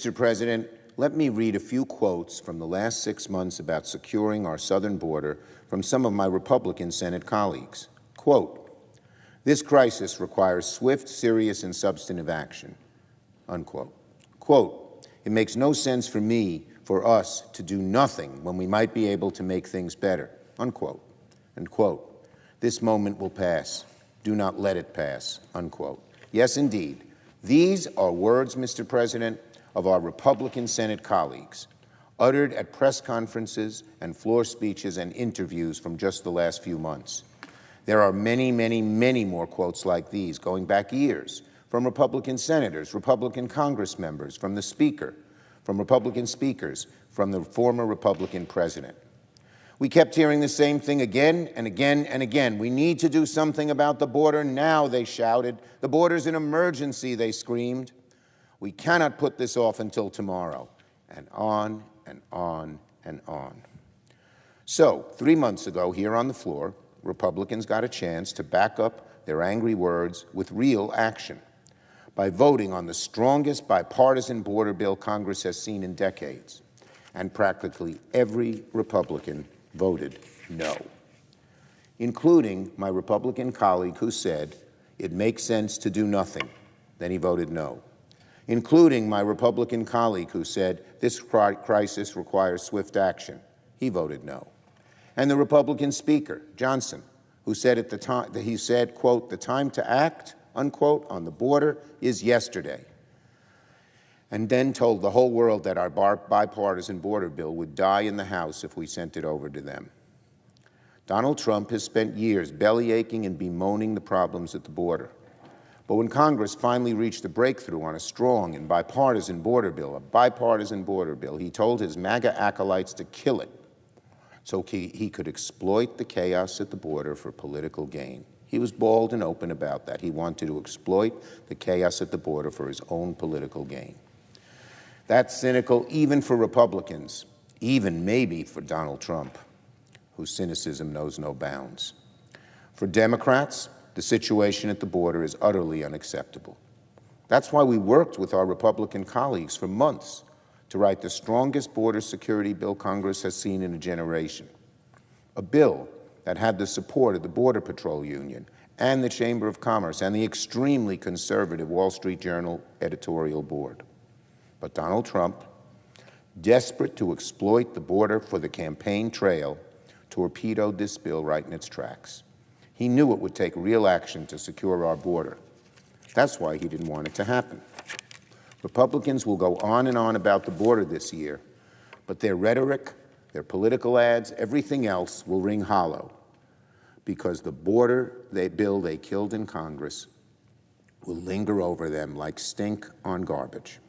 Mr. President, let me read a few quotes from the last 6 months about securing our southern border from some of my Republican Senate colleagues. Quote, "This crisis requires swift, serious, and substantive action." Unquote. Quote, "It makes no sense for us to do nothing when we might be able to make things better." Unquote. And quote, "This moment will pass. Do not let it pass." Unquote. Yes, indeed. These are words, Mr. President, of our Republican Senate colleagues, uttered at press conferences and floor speeches and interviews from just the last few months. There are many, many, many more quotes like these going back years from Republican senators, Republican Congress members, from the Speaker, from Republican speakers, from the former Republican president. We kept hearing the same thing again and again and again. "We need to do something about the border now," they shouted. "The border's an emergency," they screamed. "We cannot put this off until tomorrow," and on and on and on. So, 3 months ago, here on the floor, Republicans got a chance to back up their angry words with real action by voting on the strongest bipartisan border bill Congress has seen in decades. And practically every Republican voted no, including my Republican colleague who said it makes sense to do nothing. Then he voted no. Including my Republican colleague who said this crisis requires swift action. He voted no. And the Republican Speaker, Johnson, who said at the time, he said, quote, "The time to act," unquote, on the border is yesterday. And then told the whole world that our bipartisan border bill would die in the House if we sent it over to them. Donald Trump has spent years bellyaching and bemoaning the problems at the border. But when Congress finally reached a breakthrough on a strong and bipartisan border bill, he told his MAGA acolytes to kill it so he could exploit the chaos at the border for political gain. He was bold and open about that. He wanted to exploit the chaos at the border for his own political gain. That's cynical even for Republicans, even maybe for Donald Trump, whose cynicism knows no bounds. For Democrats, the situation at the border is utterly unacceptable. That's why we worked with our Republican colleagues for months to write the strongest border security bill Congress has seen in a generation, a bill that had the support of the Border Patrol Union and the Chamber of Commerce and the extremely conservative Wall Street Journal editorial board. But Donald Trump, desperate to exploit the border for the campaign trail, torpedoed this bill right in its tracks. He knew it would take real action to secure our border. That's why he didn't want it to happen. Republicans will go on and on about the border this year, but their rhetoric, their political ads, everything else will ring hollow because the border bill they killed in Congress will linger over them like stink on garbage.